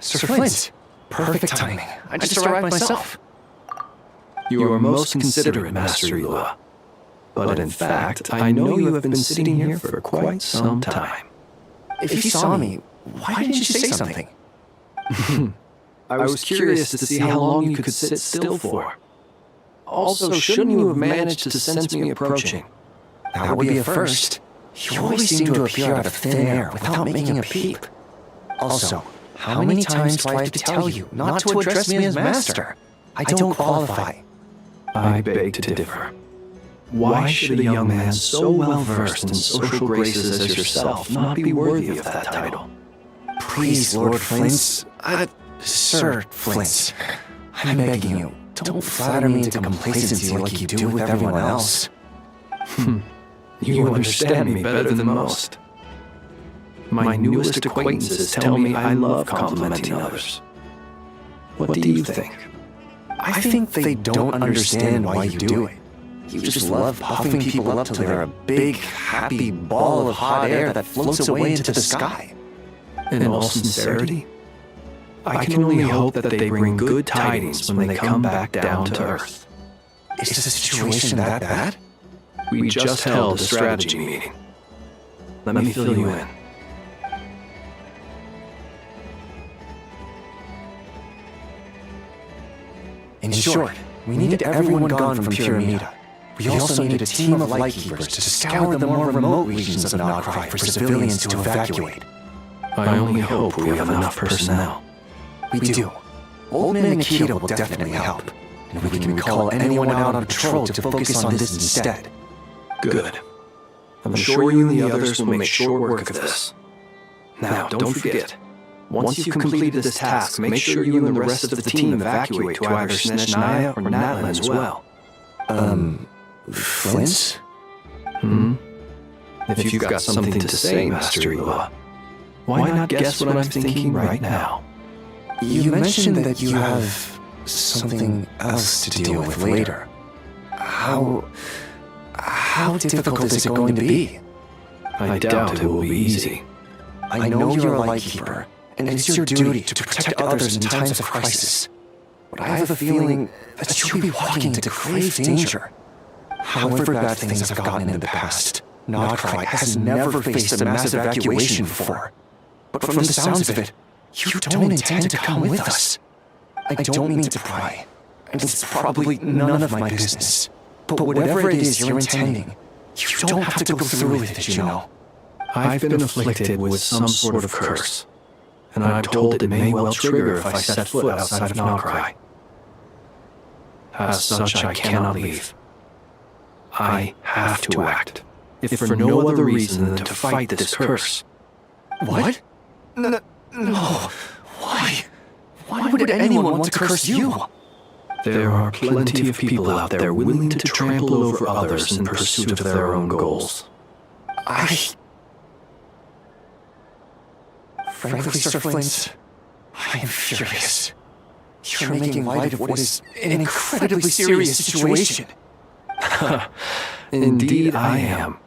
Sir Flint. Perfect timing. I just arrived myself. You are most considerate, Master Elua. But in fact, I know you have been sitting here for quite some time. If you saw me, why didn't you say something? I was curious to see how long you could sit still for. Also, shouldn't you have managed to sense me approaching? That would be a first. You always seem to appear out of thin air without making a peep. Also, how many times do I have to tell you not to address me as master? I don't qualify. I beg to differ. Why should a young man so well versed in social graces as yourself not be worthy of that title? Please, Lord Flint. Sir Flint. I'm begging you, don't flatter me into complacency like you do with everyone else. You understand me better than most. My newest acquaintances tell me I love complimenting others. What do you think? I think they don't understand why you do it. You just love puffing people up till they're a big, happy ball of hot air that floats away into the sky. In all sincerity, I can only hope that they bring good tidings when they come back down to Earth. Is the situation that bad? We just held a strategy meeting. Let me fill you in. In short, we need everyone gone from Pyramida. We also need a team of lightkeepers to scour the more remote regions of Nogcry for civilians to evacuate. I only hope we have enough personnel. We do. Old Man Nikita will definitely help, and we can call anyone out on patrol to focus on this instead. Good. I'm sure you and the others will make short work of this. Now, don't forget, once you've completed this task, make sure you and the rest of the team evacuate to either Snezhnaya or Natlan as well. Flint? If you've got something to say, Master Elua, why not guess what I'm thinking right now? You mentioned that you have something else to deal with later. How difficult is it going to be? I doubt it will be easy. I know you're a lightkeeper, and it's your duty to protect others in times of crisis. But I have a feeling that you'll be walking into grave danger. However bad things have gotten in the past, Nogcry has never faced a mass evacuation before. But from the sounds of it, you don't intend to come with us. I don't mean to pry, and it's probably none of my business. But whatever it is you're intending, you don't have to go through with it, you know. I've been afflicted with some sort of curse, and I'm told it may well trigger if I set foot outside of Nogcry. As such, I cannot leave. I have to act, if for no other reason than to fight this curse. What? No. Why? Why would anyone want to curse you? There are plenty of people out there willing to trample over others in pursuit of their own goals. Frankly, Sir Flint, I am furious. You're making light of what is an incredibly serious situation. Indeed I am.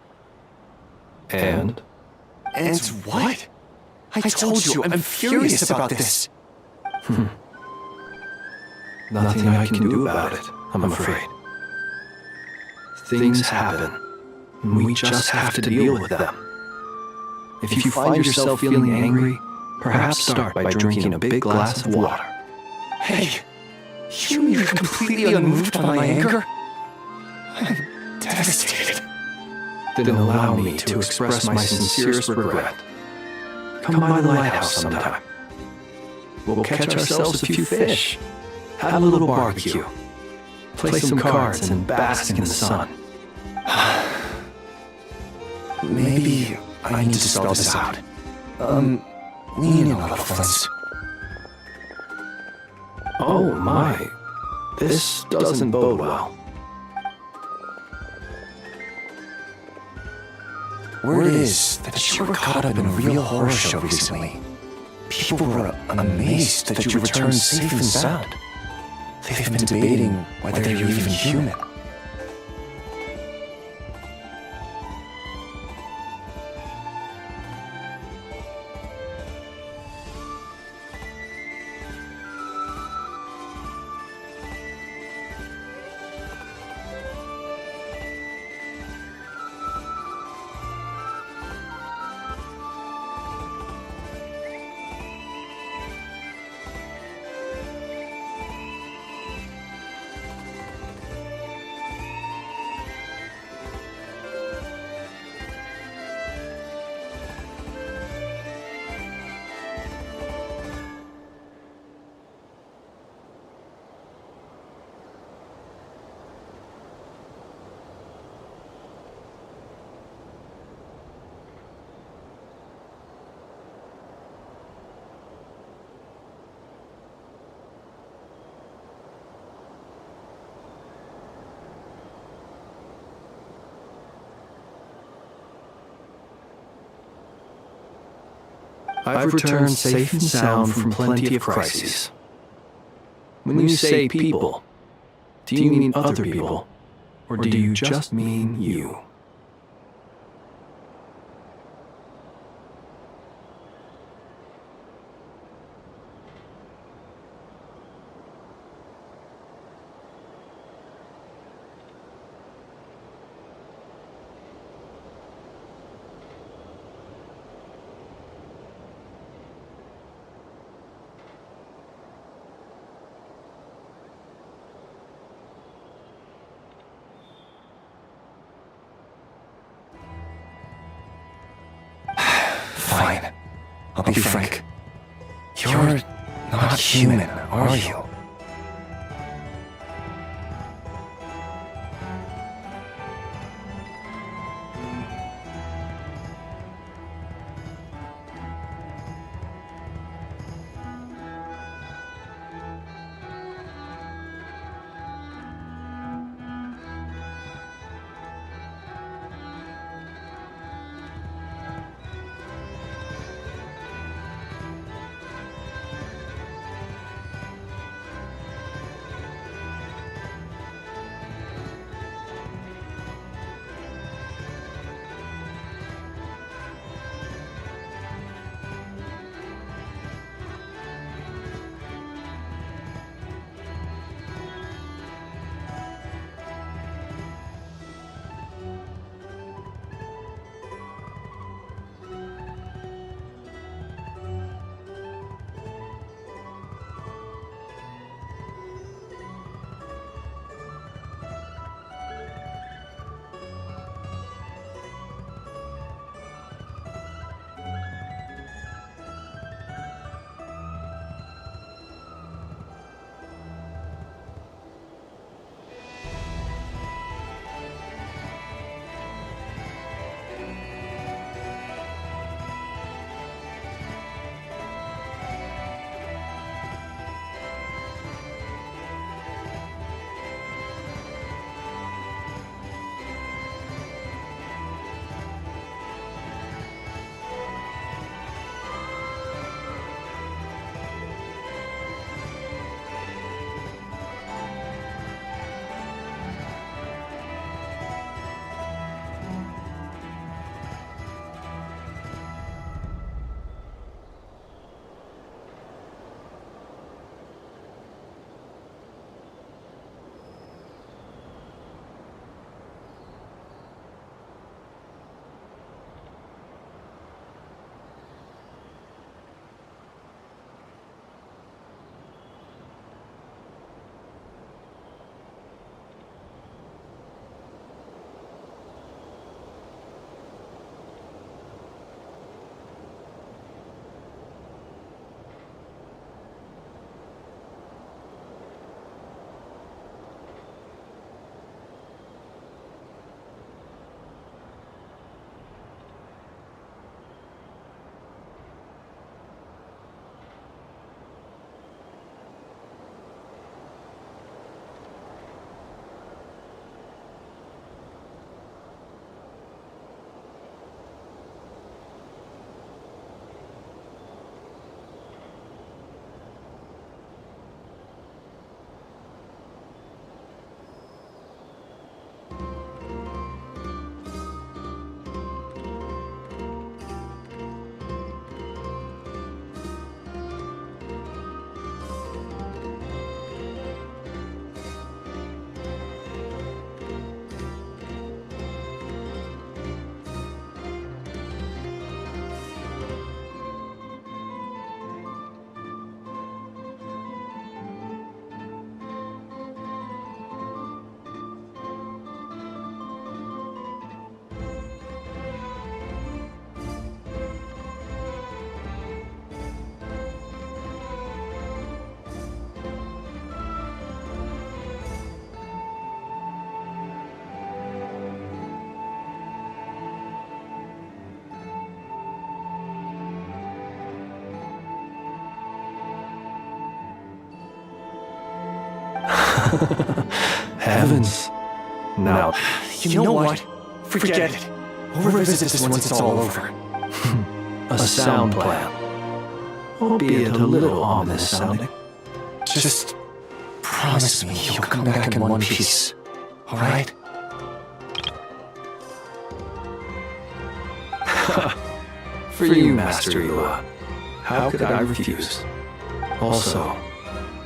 And? And what? I told you I'm furious about this. Nothing I can do about it, I'm afraid. Things happen, and we just have to deal with them. If you find yourself feeling angry, perhaps start by drinking a big glass of water. Hey, you mean you're completely unmoved by my anger? I'm devastated. Then allow me to express my sincerest regret. Come by the lighthouse sometime. We'll catch ourselves a few fish, have a little barbecue, play some cards and bask in the sun. Maybe I need to spell this out. Lean in a little, Flint. Oh my, this doesn't bode well. Word is that you were caught up in a real horror show recently. People were amazed that you returned safe and sound. They've been debating whether you're even human. I've returned safe and sound from plenty of crises. When you say people, do you mean other people, or do you just mean you? Fine. I'll be frank. You're not human, are you? Heavens. Now, You know what? Forget it. We'll revisit this once it's all over. a sound plan. albeit a little ominous sounding. Just promise me you'll come back in one piece, all right? For you, Master Ila, how could I refuse? Also,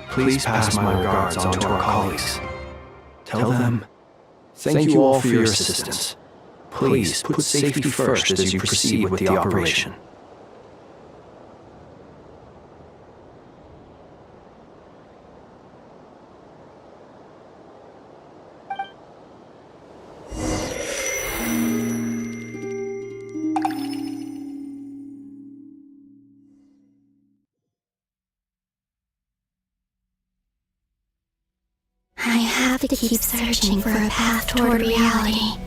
please pass my regards on to our colleagues. Tell them, thank you all for your assistance. Please put safety first as you proceed with the operation. I have to keep searching for a path toward reality.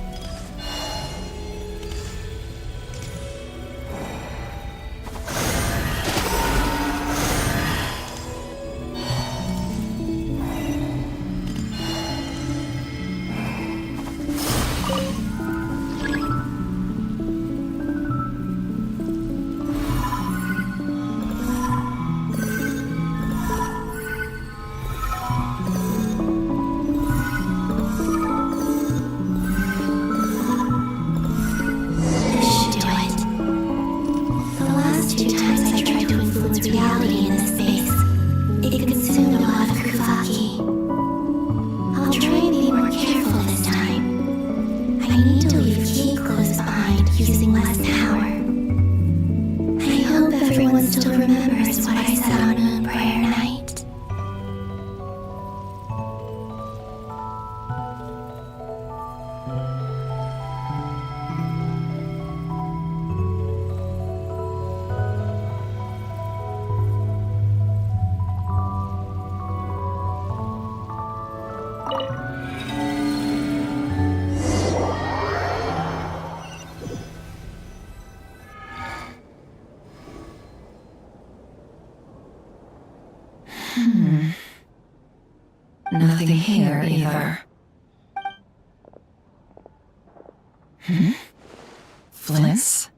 Nothing here either. Flints?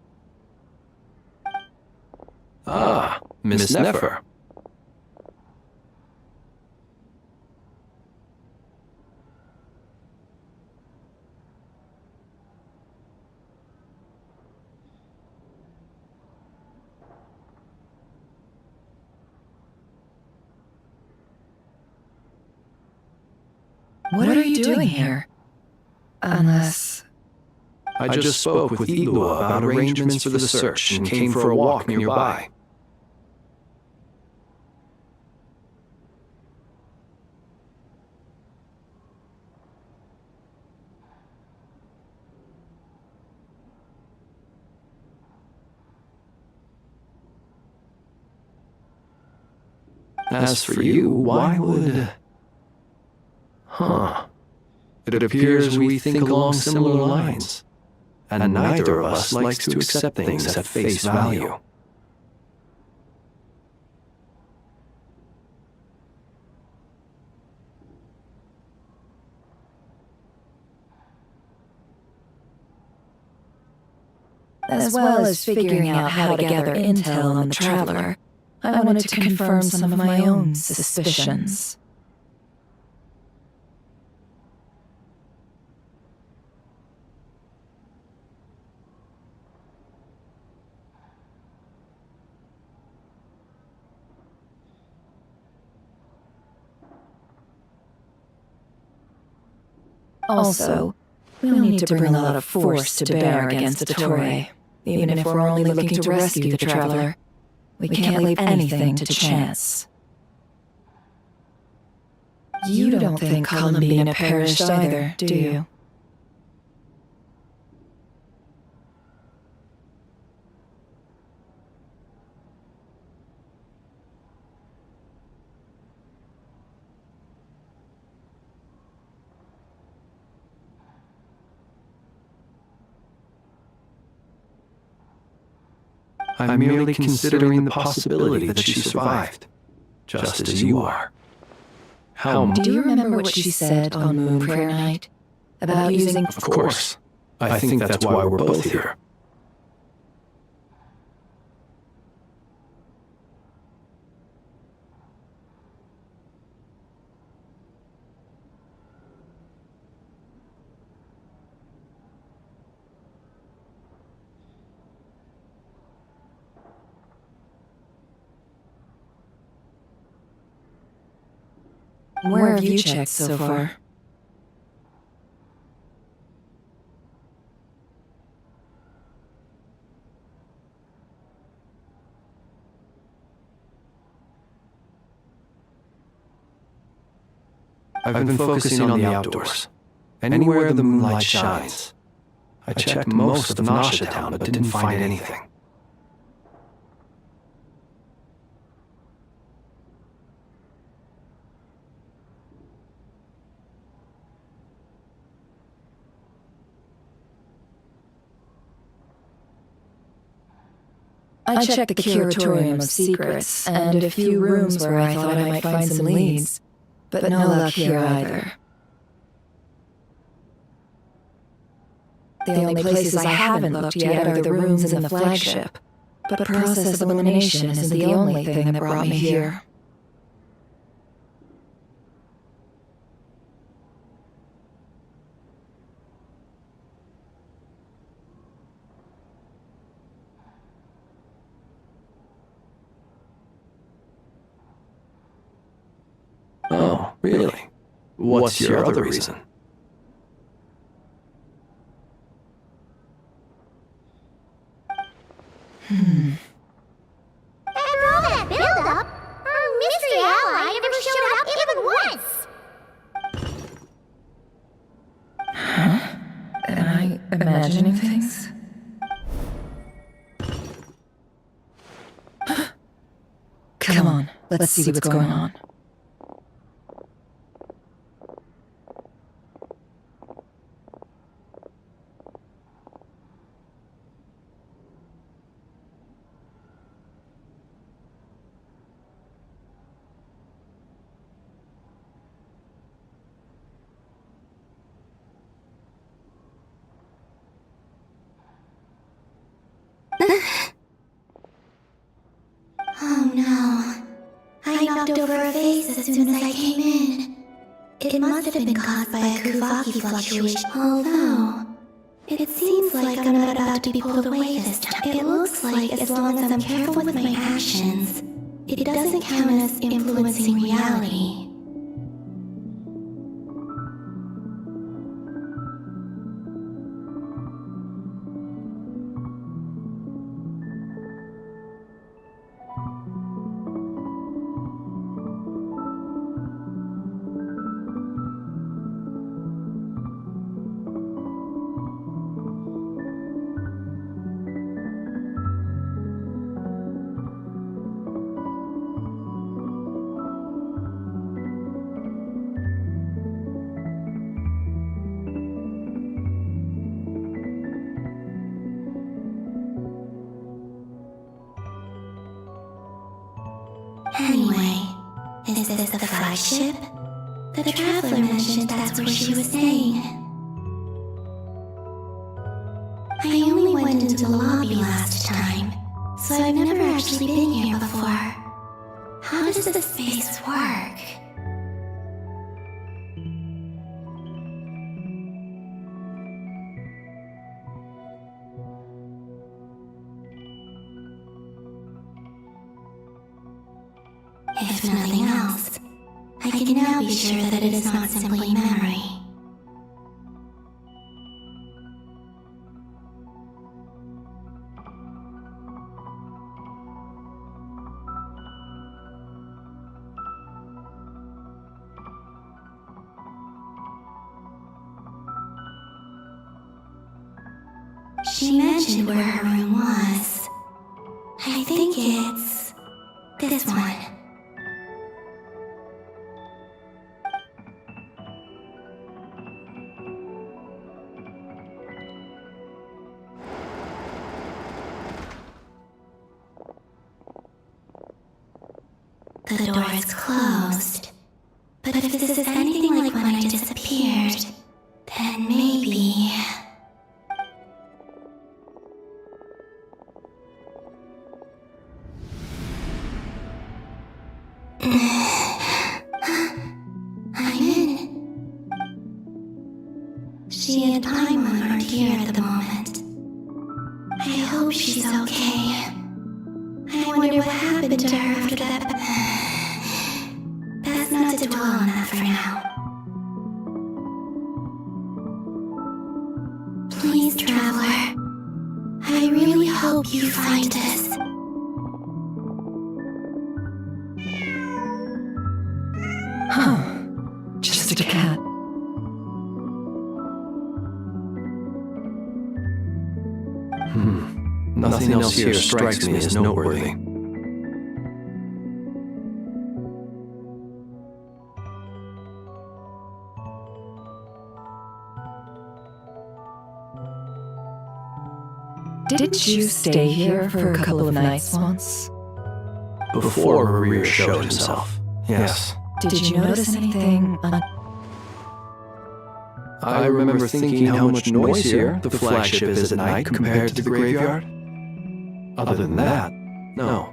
Ah, Miss Nefer. What are you doing here? Unless... I just spoke with Igua about arrangements for the search and came for a walk nearby. As for you, why would... It appears we think along similar lines, and neither of us likes to accept things at face value. As well as figuring out how to gather intel on the Traveler, I wanted to confirm some of my own suspicions. Also, we'll need to bring a lot of force to bear against Estoy, even if we're only looking to rescue the Traveler. We can't leave anything to chance. You don't think Columbina perished either, do you? I'm merely considering the possibility that she survived, just as you are. How... Do you remember what she said on Moon Prayer Night? About using... Of course. I think that's why we're both here. Where have you checked so far? I've been focusing on the outdoors. Anywhere the moonlight shines. I checked most of Nasha Town, but didn't find anything. I checked the Curatorium of Secrets and a few rooms where I thought I might find some leads, but no luck here either. The only places I haven't looked yet are the rooms in the flagship, but process of elimination isn't the only thing that brought me here. Oh, really? What's your other reason? After all that build-up, our mystery ally never showed up even once! Huh? Am I imagining things? Come on, let's see what's going on. Oh no. I knocked over a vase as soon as I came in. It must have been caused by a Kuvaki fluctuation, although it seems like I'm not about to be pulled away this time. It looks like as long as I'm careful with my actions, it doesn't count as influencing reality. Anyway, is this the flagship? The Traveler mentioned that's where she was staying. I only went into the lobby last time, so I've never actually been here before. How does this space work? If nothing else, I can now be sure that it is not simply memory. She mentioned where her room was. I think it's this one. The door is closed, but if this is anything like when I disappeared, then maybe... I'm in. She and Paimon aren't here at the moment. I hope she's okay. I wonder what happened to her after that. Best not to to dwell on that for now. Please, Traveler. I really hope you find us. Huh. Just a cat. Nothing else here strikes me as noteworthy. Did you stay here for a couple of nights once? Before Rear showed himself, yes. Did you notice anything I remember thinking how much noisier the flagship is at night compared to the graveyard. Other than that, no.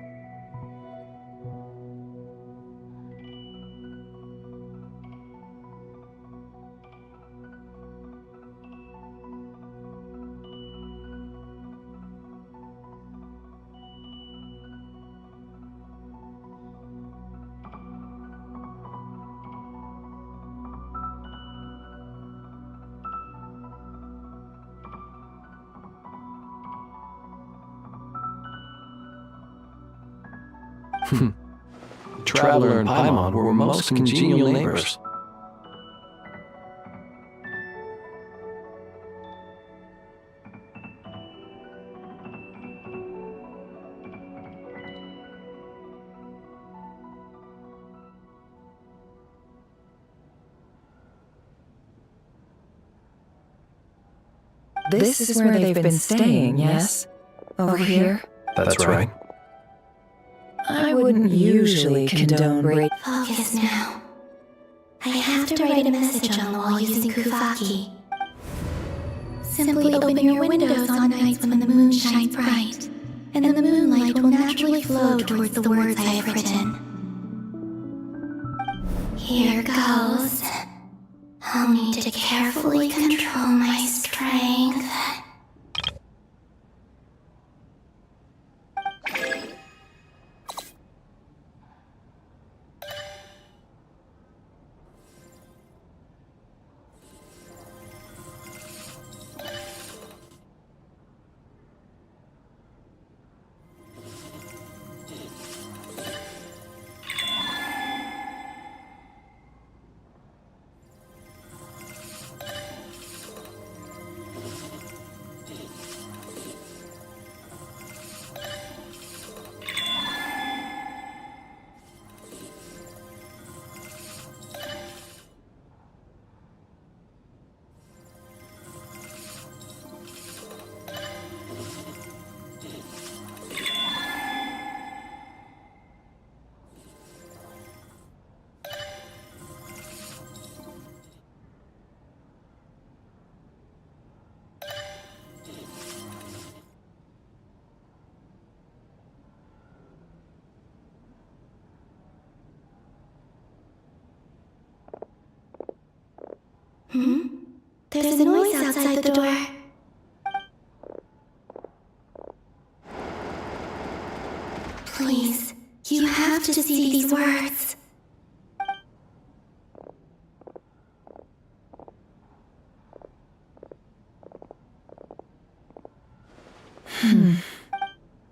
Traveler and Paimon were most congenial neighbors. This is where they've been staying, yes? Over here? That's right. I wouldn't usually condone rape. Focus now. I have to write a message on the wall using Kuvaki. Simply open your windows on nights when the moon shines bright, and the moonlight will naturally flow towards the words I have written. Here goes. I'll need to carefully control my strength. There's a noise outside the door. Please, you have to see these words.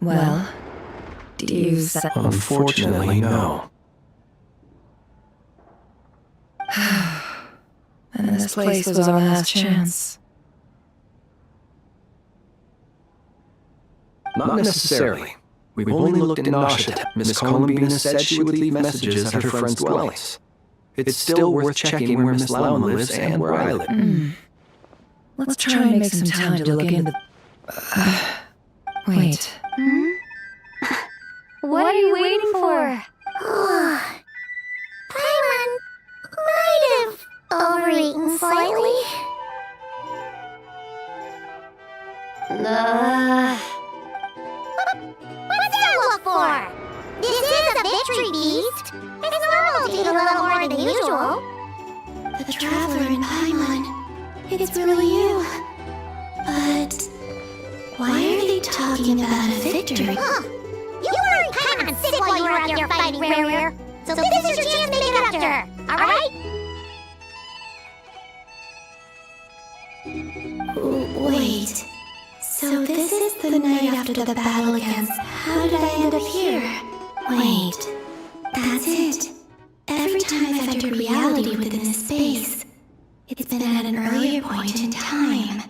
Well, do you... Unfortunately, no. And this place was our last chance. Not necessarily. We've only looked in Nasha. Miss Columbina said she would leave messages at her friends' dwellings. It's still worth checking where Miss Lown lives and where I live. Let's try and make some time to look into... Wait. What are you waiting for? Paimon might have overeaten slightly. What's that look for? This is a victory feast. It's normal to eat a little more than usual. The Traveler and Paimon, it's really you. But why are they talking about a victory? You weren't Paimon sick while you were out there fighting Rare. So this is your chance to make it up to her. alright? Wait. So this is the night after the battle against... How did I end up here? Wait. That's it. Every time I've entered reality within this space, it's been at an earlier point in time.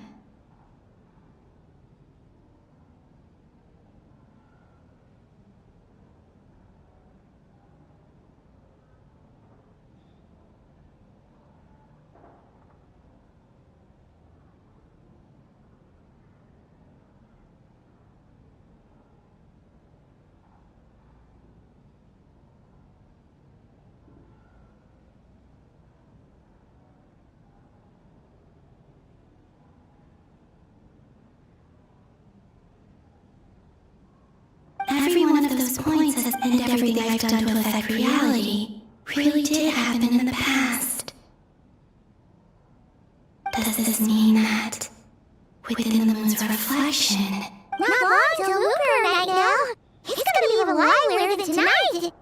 Every one of those points and everything I've done to affect reality really did happen in the past. Does this mean that, within the moon's reflection... Not long till Lunar night now. It's gonna be even livelier than tonight.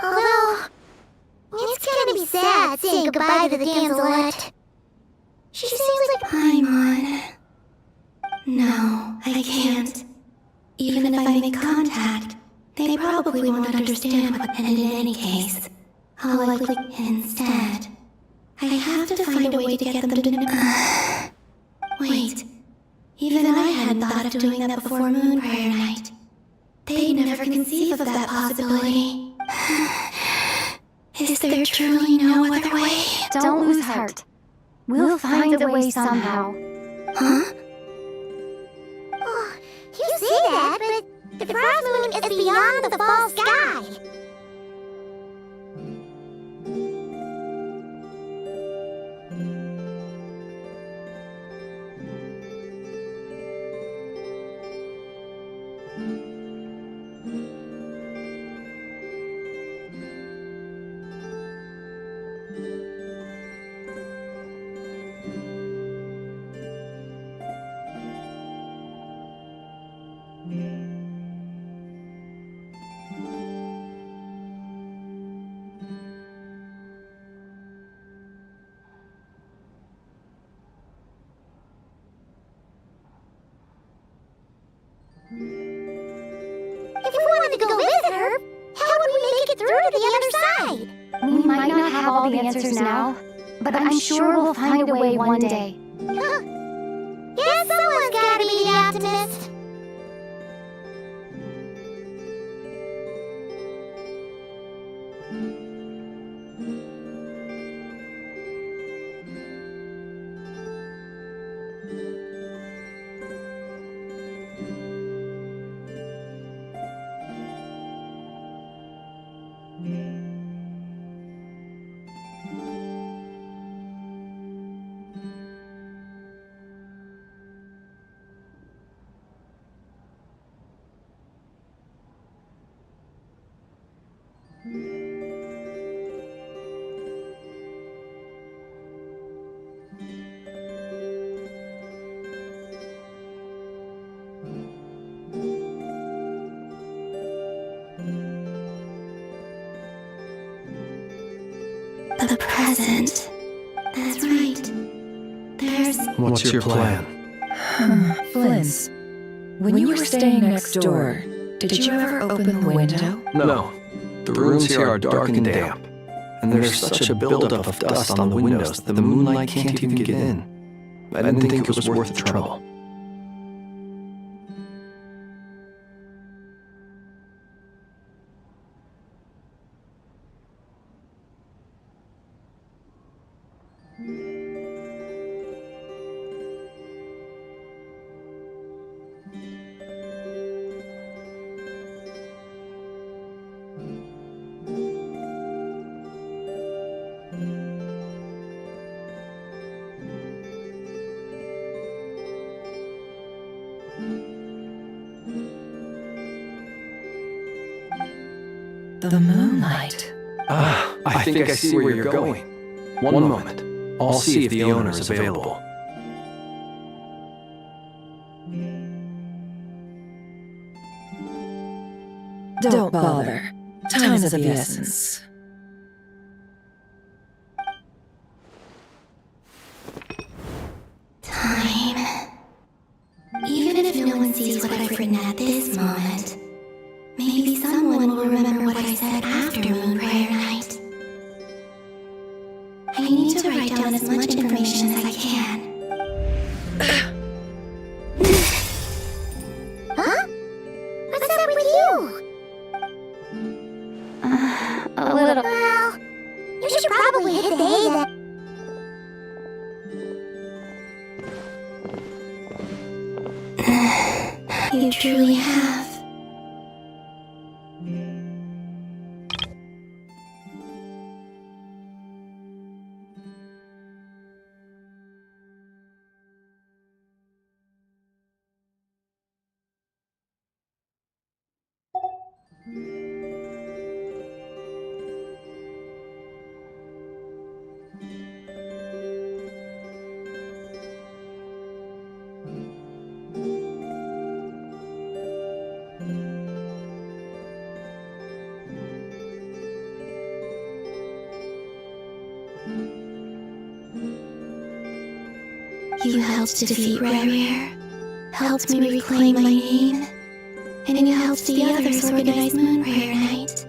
Although, it's gonna be sad saying goodbye to the damselette. She seems like Paimon... No, I can't. Even if I make contact, they probably won't understand what ended in any case. I'll likely instead. I have to find a way to get them to... Wait. Even I hadn't thought of doing that before Moon Prayer Night. They'd never conceive of that possibility. Is there truly no other way? Don't lose heart. We'll find a way somehow. Huh? Oh, you say that, but the frost moon is beyond the fall sky. If we wanted to go visit her, how would we make it through to the other side? We might not have all the answers now, but I'm sure we'll find a way one day. Huh. Guess someone's gotta be the optimist. The present. That's right. There's... What's your plan? Flint's, when you were staying next door, did you ever open the window? No. The rooms here are dark and damp, and there's such a buildup of dust on the windows that the moonlight can't even get in. I didn't think it was worth the trouble. The moonlight. I think I see where you're going. One moment. I'll see if the owner is available. Don't bother. Time is of the essence. Time. Even if no one sees what I've written at this moment, maybe someone will remember what I said after Moon Prayer Night. I need to write down as much information as I can. Huh? What's up with you? A little. Well, you should probably hit the hay then. You truly have. You helped defeat Rare, helped me reclaim my name, and you helped the others organize Moon Prayer Night.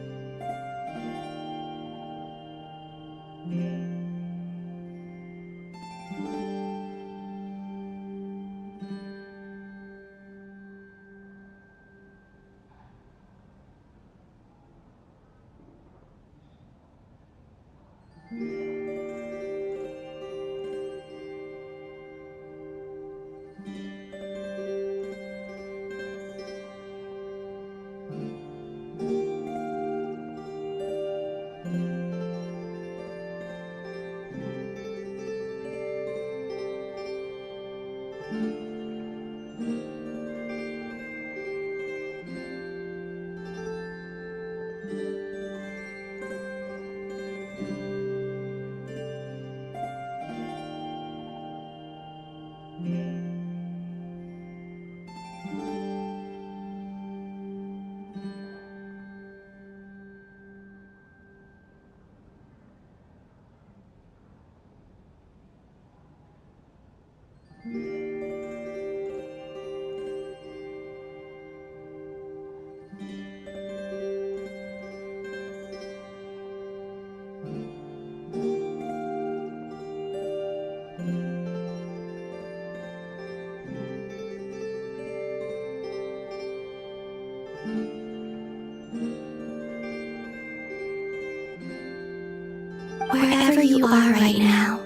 Wherever you are right now,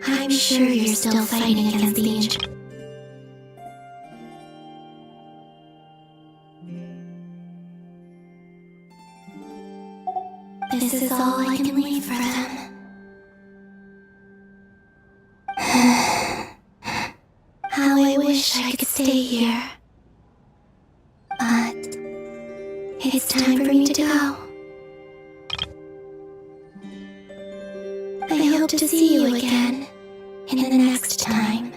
I'm sure you're still fighting against the ancient. This is all I can leave for them. How I wish I could stay here. But it's time for me to go. I hope to see you again in the next time.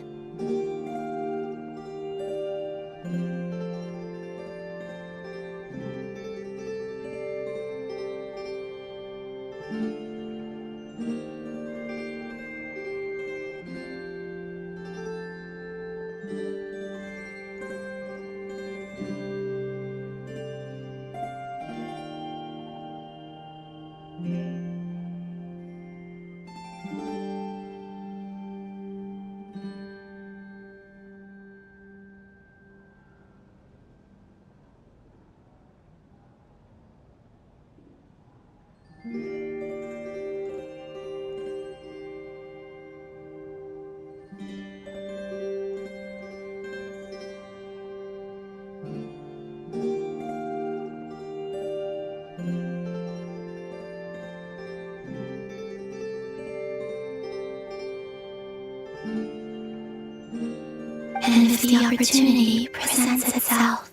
And if the opportunity presents itself,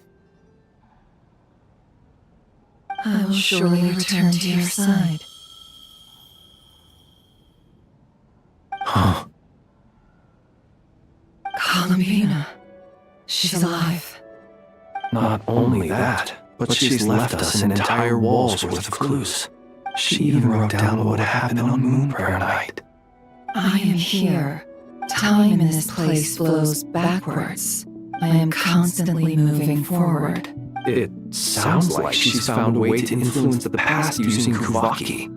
I will surely return to your side. Huh? Columbina. She's alive. Not only that, But she's left us an entire wall's worth of clues. She even wrote down what would happen on Moon Prayer Night. I am here. Time in this place flows backwards. I am constantly moving forward. It sounds like she's found a way to influence the past using Kuvaki.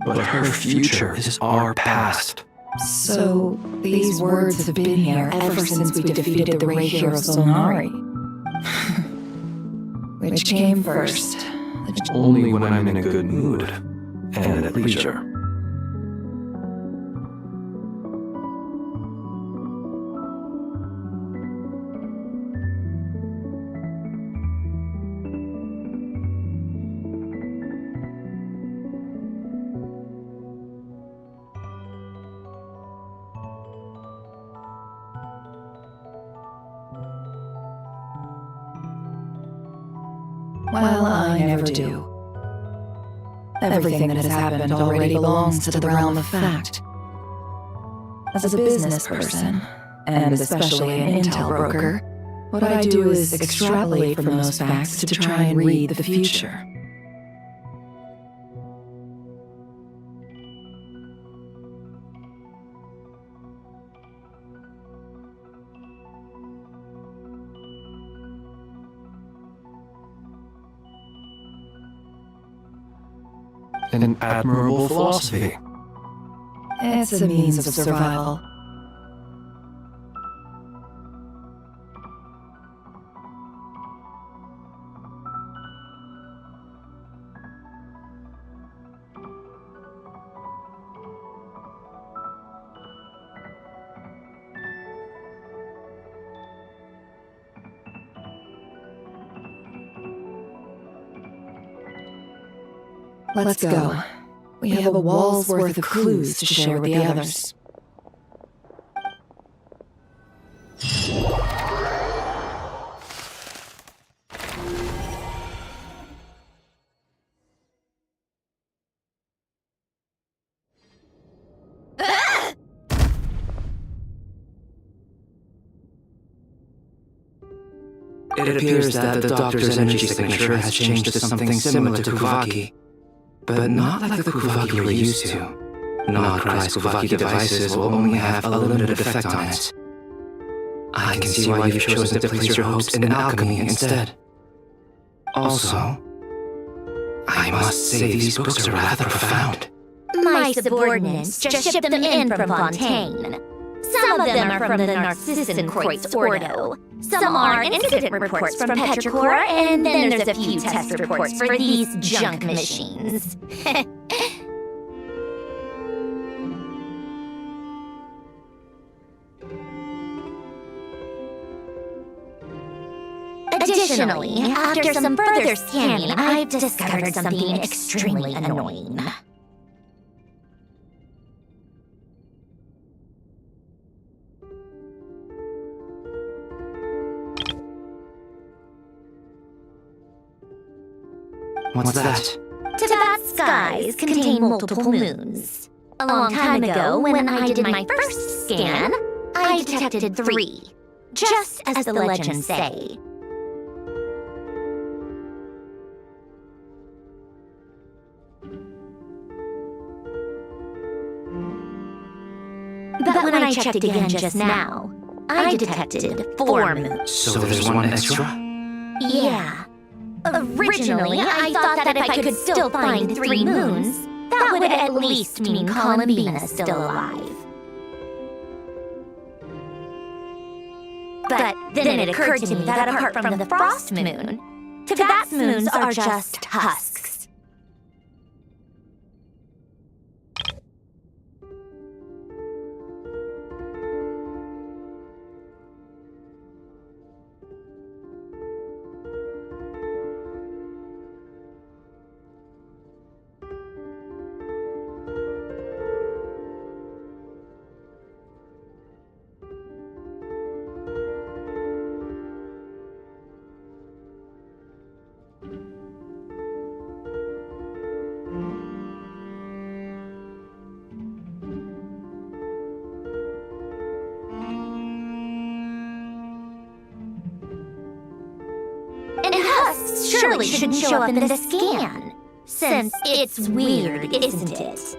But her future is our past. So, these words have been here ever since we defeated the Ray Heroes Zonari. Which came first? Only when I'm in a good mood and at leisure. Well, I never do. Everything that has happened already belongs to the realm of fact. As a business person, and especially an intel broker, what I do is extrapolate from those facts to try and read the future. An admirable philosophy. It's a means of survival. Let's go. We have a wall's worth of clues to share with the others. It appears that the doctor's energy signature has changed to something similar to Kuvaki, but not like the Kuvaki we're used to. Non-Christ Kuvaki devices will only have a limited effect on it. I can see why you've chosen to place your hopes in alchemy instead. Also, I must say these books are rather profound. My subordinates just shipped them in from Fontaine. Some of them are from the Narcissenkreuz Ordo. Some are incident reports from Petrichor, and then there's a few test reports for these junk machines. Additionally, after some further scanning, I've discovered something extremely annoying. What's that? Tibet's skies contain multiple moons. A long time ago, when I did my first scan, I detected 3, just as the legends say. But when I checked again just now, I detected 4 moons. So there's one extra? Yeah. Originally, I thought that if I could still find 3 moons, that would at least mean Columbina's still alive. But then it occurred to me that apart from the frost moon, Tibet's moons are just husks. surely shouldn't show up in the scan, since it's weird, isn't it?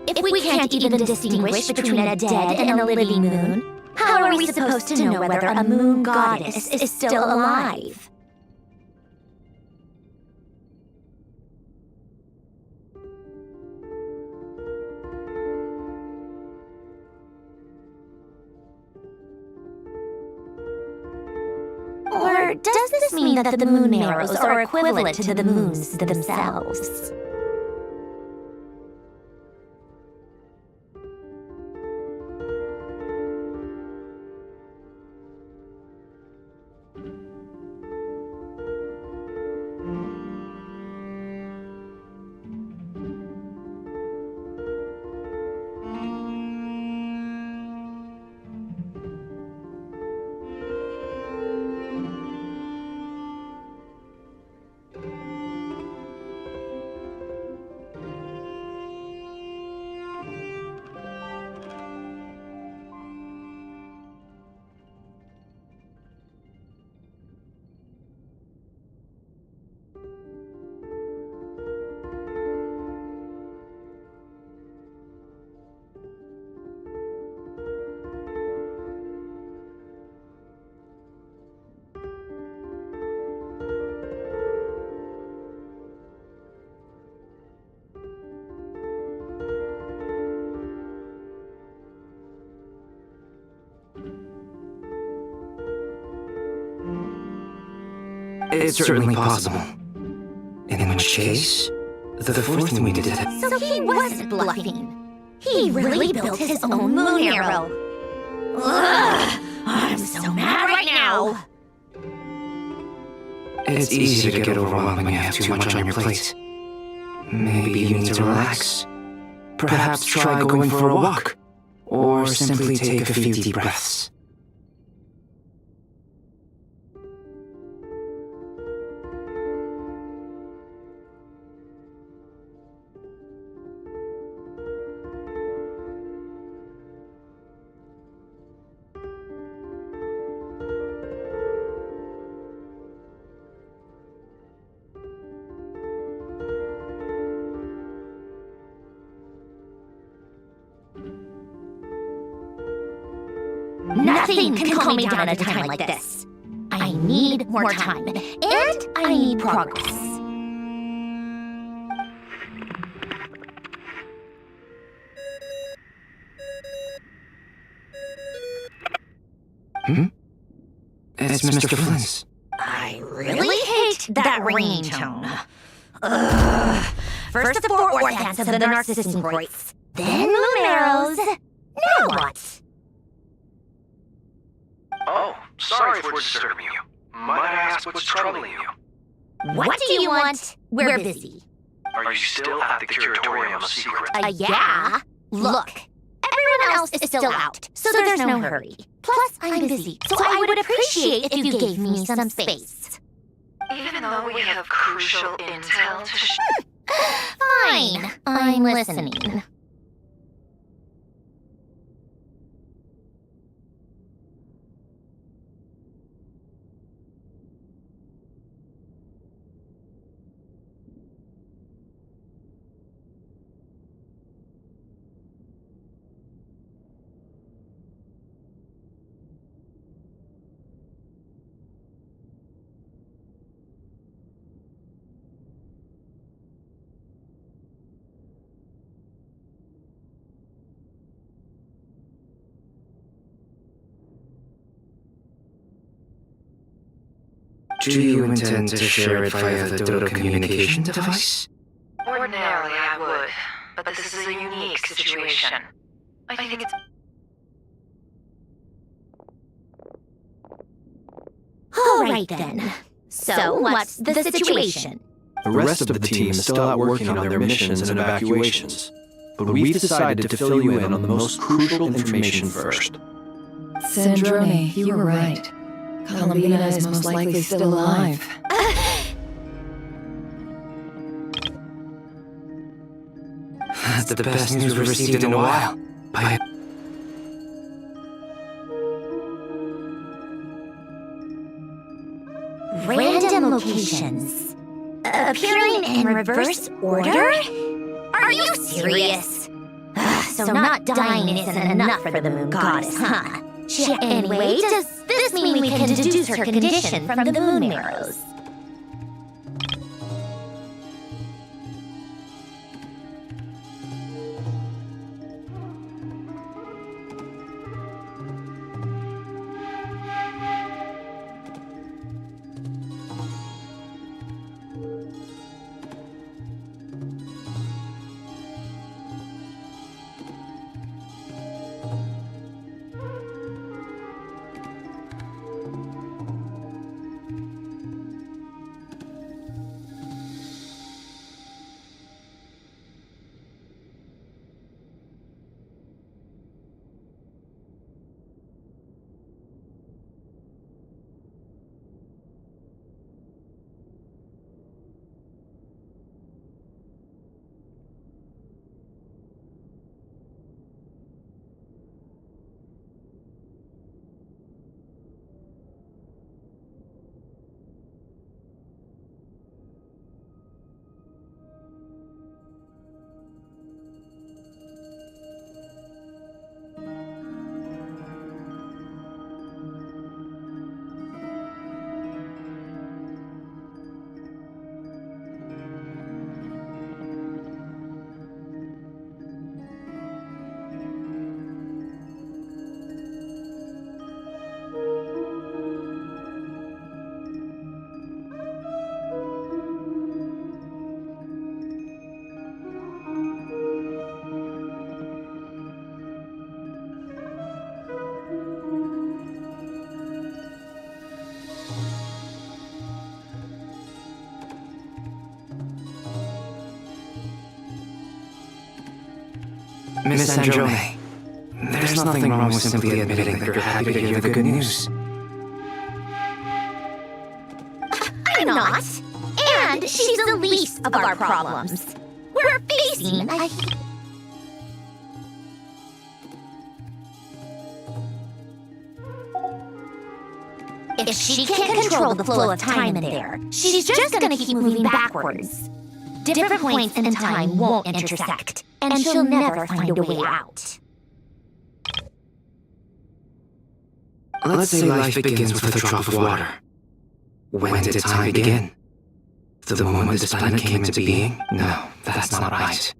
If we can't even distinguish between a dead and a living moon, how are we supposed to know whether a moon goddess is still alive? Or does this mean that the moon marrows are equivalent to the moons themselves? It's certainly possible. In which case, the fourth moon did it. So he wasn't bluffing. He really built his own moon arrow. Ugh, I'm so mad right now. It's easy to get overwhelmed when you have too much on your plate. Maybe you need to relax. Perhaps try going for a walk. Or simply take a few deep breaths. Nothing can calm me down at a time like this. I need more time, and I need progress. It's Mr. Flynn's. I really hate that ringtone. Ugh. First the four orthants of the narcissingroids, then moon arrows. Now what? Oh, sorry for disturbing you. Might I ask what's troubling you? What do you want? We're busy. Are you still at the curatorium of secret? Yeah. Look, everyone else is still out, so there's no hurry. Plus, I'm busy, so I would appreciate if you gave me some space. Even though we have crucial intel to Fine, I'm listening. Do you intend to share it via the Dodo communication device? Ordinarily, I would, but this is a unique situation. I think it's... All right then. So, what's the situation? The rest of the team is still out working on their missions and evacuations. But we've decided to fill you in on the most crucial information first. Sandrome, you were right. Columbina is most likely still alive. That's the best news we've received in a while. By Random locations. Appearing in reverse order? Are you serious? So not dying isn't enough for the moon goddess, huh? Anyway, does this mean we can deduce her condition from the moon arrows? Miss Sandrome, there's nothing wrong with simply admitting that you're happy to hear the good news. I'm not. And she's the least of our problems. We're facing a... If she can't control the flow of time in there, she's just gonna keep moving backwards. Different points in time won't intersect, and she'll never find a way out. Let's say life begins with a drop of water. When did time begin? The moment this planet came into being? No, that's not right.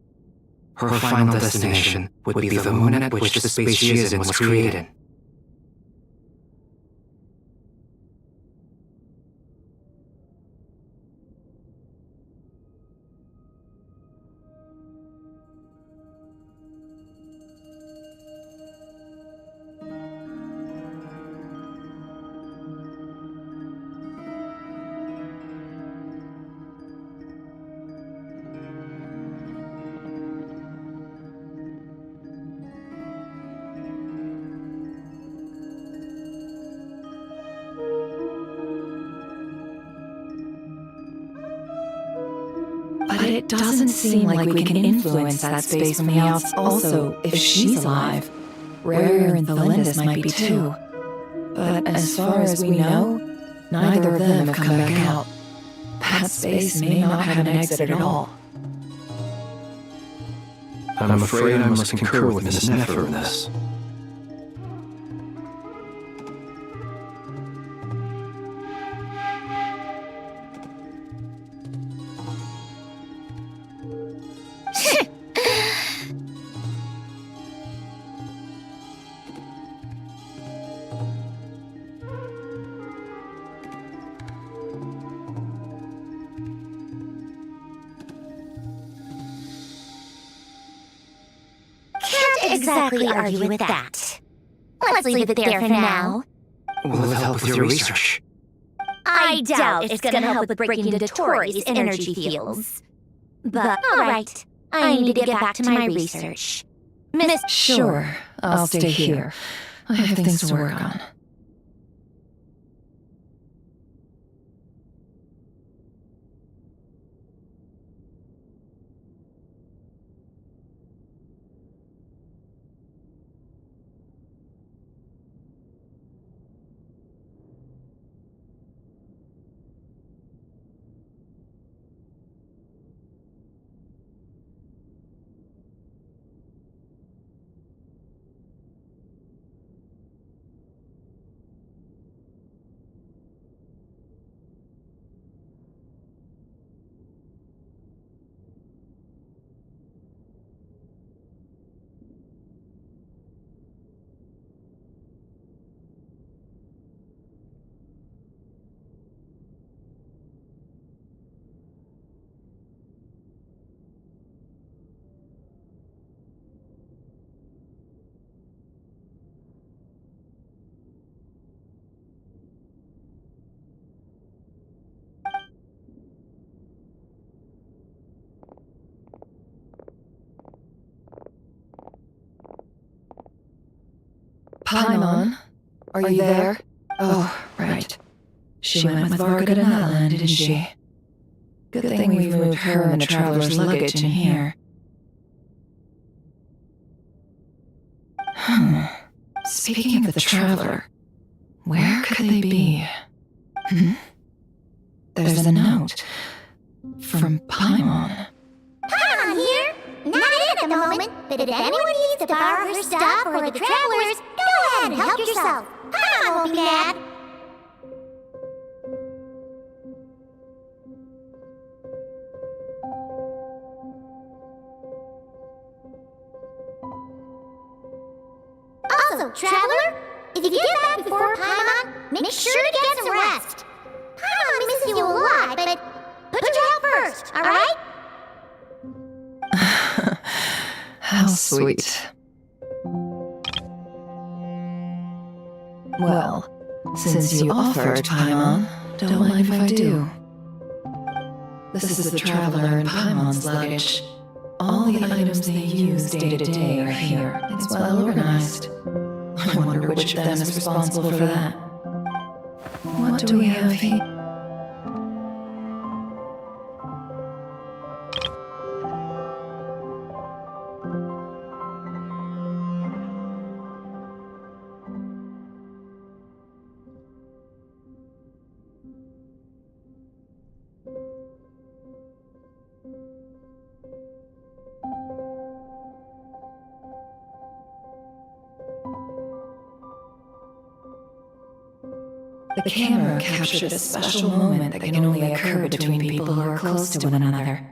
Her final destination would be the moon at which the space she is in was created. But it doesn't seem like we can influence that space from the outside. Also, if she's alive, Rare and Felindus might be too. But as far as we know, neither of them have come back out. That space may not have an exit at all. I'm afraid I must concur with Miss Nefer in this. Exactly argue with that. Let's leave it there for now. Will it help with your research? I doubt it's gonna help with breaking into Tori's energy fields. But, alright, I need to get back to my research. Miss... Sure, I'll stay here. I have things to work on. Paimon? Are you there? Oh, right. She went with Varga to Nutland, didn't she? Good thing we've moved her and the traveler's luggage in here. Speaking of the traveler, where could they be? There's a note from Paimon. Paimon here? Not in at the moment, but if anyone needs to borrow her stuff or the travelers, go ahead and help yourself. Paimon won't be mad. Also, traveler, if you get back before Paimon, make sure to get some rest. Paimon misses you a lot, but put your health first, alright? How sweet. Well, since you offered, Paimon, don't mind if I do. This is the traveler and Paimon's luggage. All the items they use day to day are here. It's well organized. I wonder which of them is responsible for that. What do we have here? The camera captured a special moment that can only occur between people who are close to one another.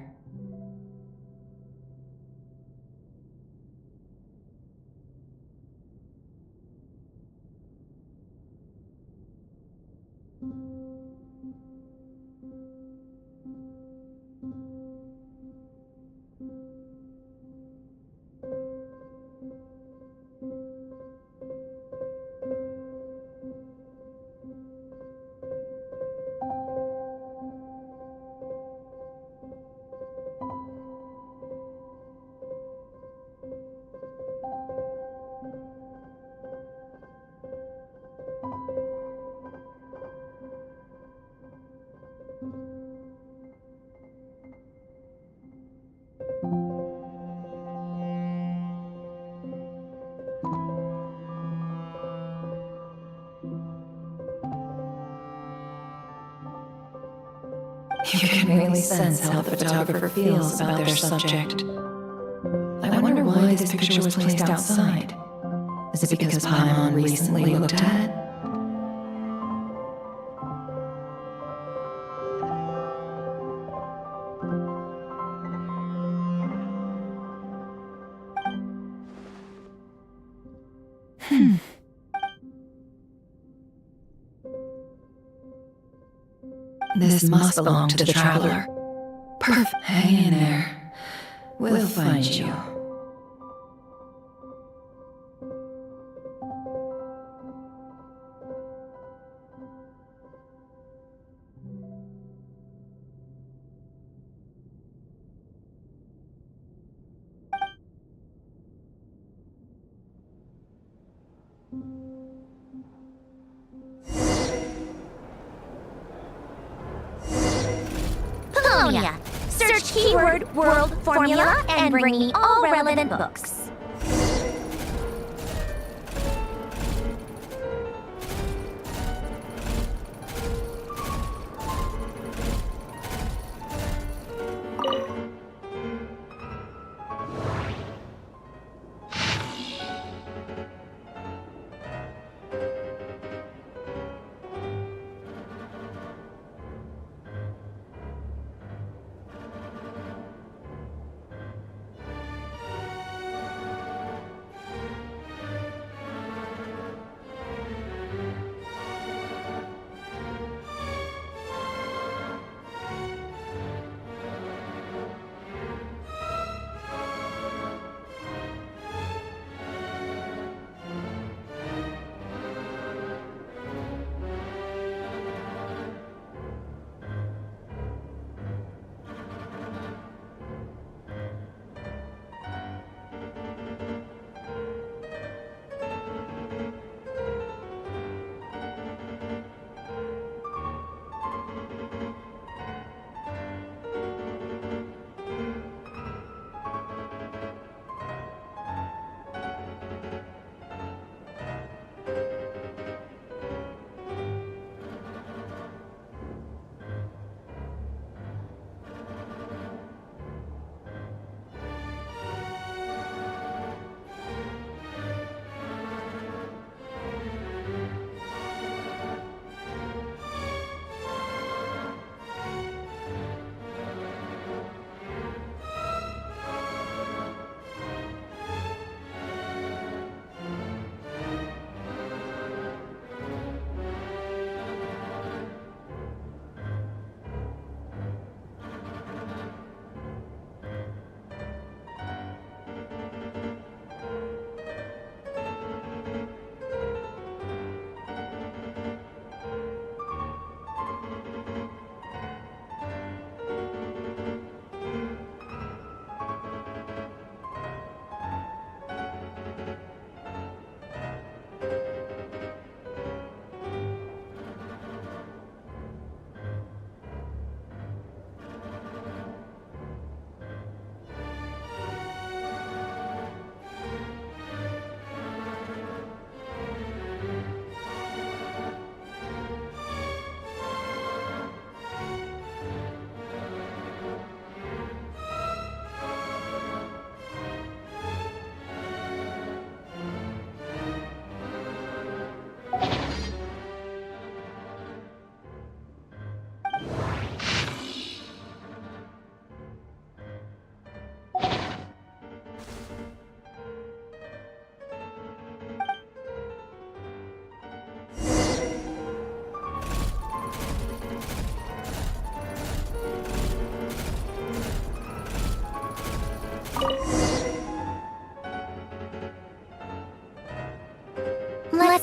You can really sense how the photographer feels about their subject. I wonder why this picture was placed outside. Is it because Paimon recently looked at it? This must belong to the traveler. Perfect. Hang in there. We'll find you. Search keyword world formula and bring me all relevant books.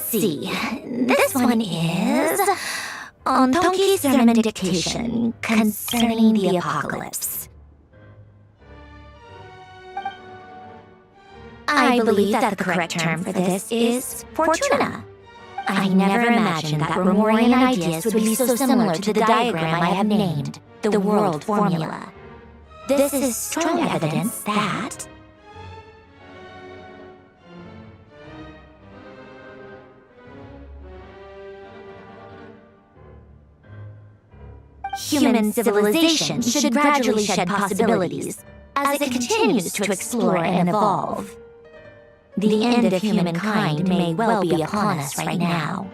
see. This one is on Tonki's sermon dictation concerning the apocalypse. I believe that the correct term for this is Fortuna. I never imagined that Romorian ideas would be so similar to the diagram I have named, the world formula. This is strong evidence that... human civilization should gradually shed possibilities as it continues to explore and evolve. The end of humankind may well be upon us right now.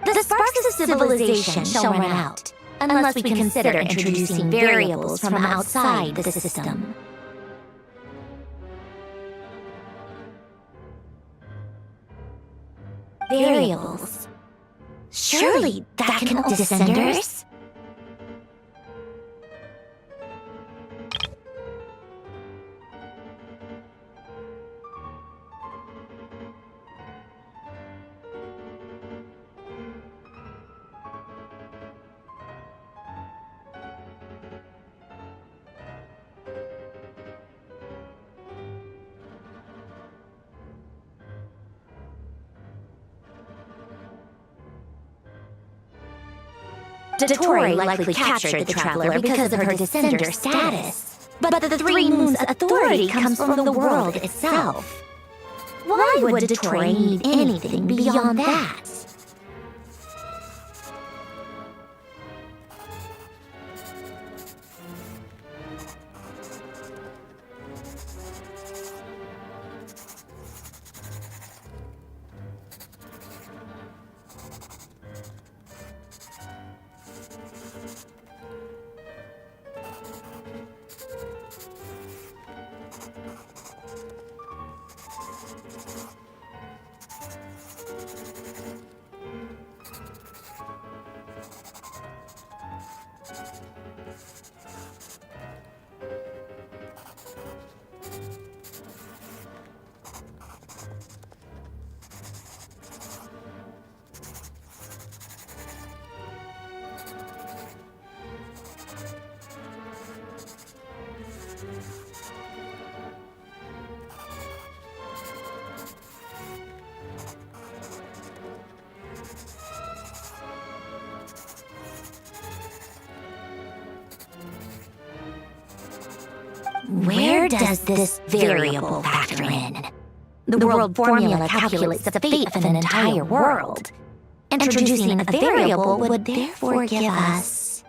The sparks of civilization shall run out, unless we consider introducing variables from outside the system. Variables? Surely that can hold descenders? Datori likely captured the traveler because of her descender status. But the Three Moons' authority comes from the world itself. Why would Datori need anything beyond that? Where does this variable factor in? The world formula calculates the fate of an entire world. Introducing a variable would therefore give us...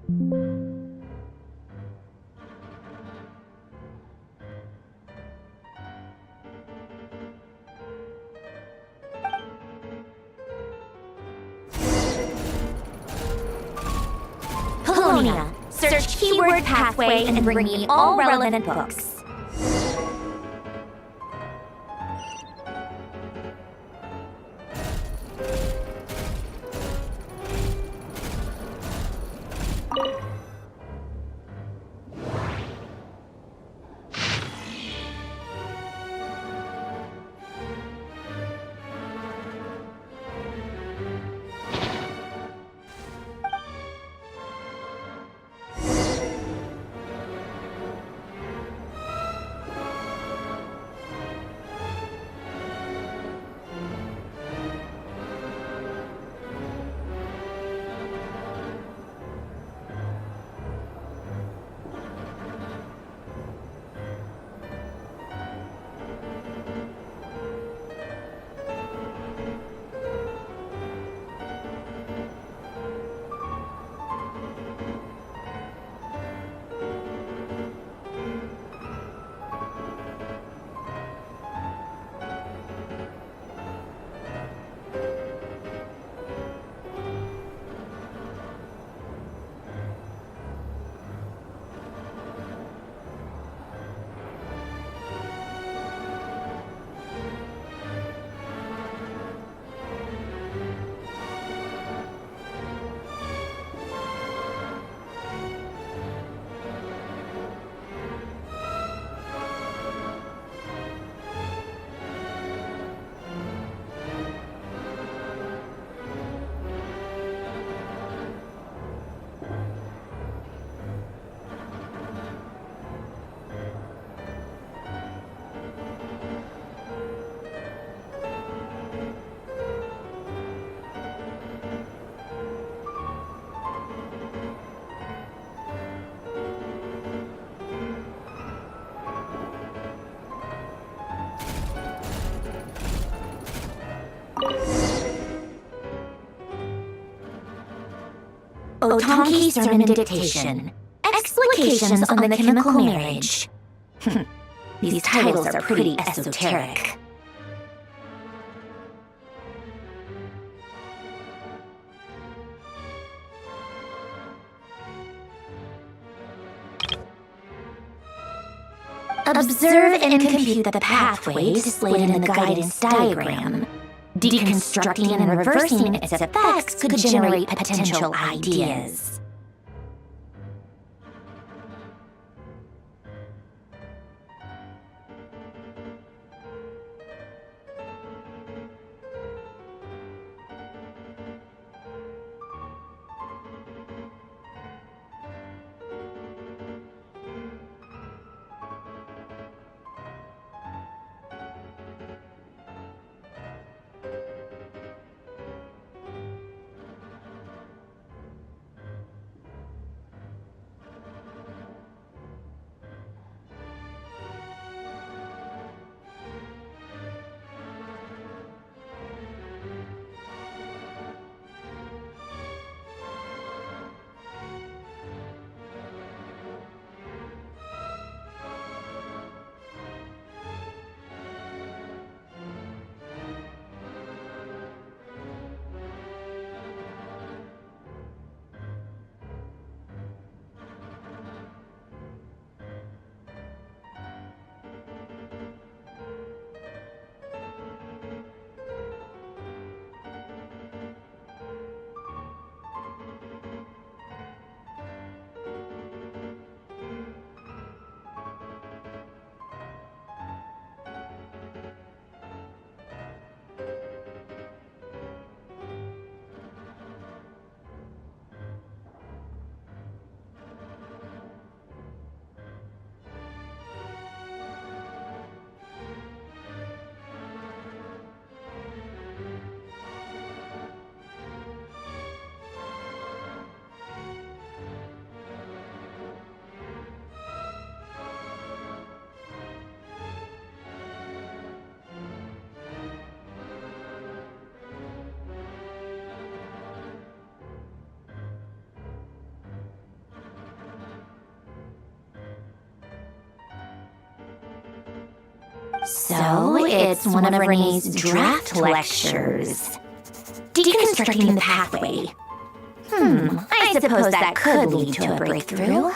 Columbina, search keyword pathway and bring me all relevant books. Otonki Sermon Dictation. Explications on the Chemical Marriage. These titles are pretty esoteric. Observe and compute the pathway displayed in the guidance diagram. Deconstructing and reversing its effects could generate potential ideas. So, it's one of Renee's draft lectures. Deconstructing the pathway. I suppose that could lead to a breakthrough.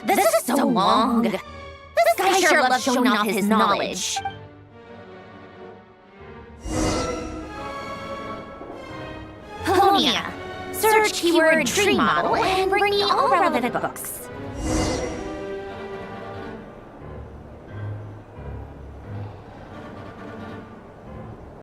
This is so long. This guy sure loves showing off his knowledge. Polonia. Search keyword tree model and bring me all relevant books.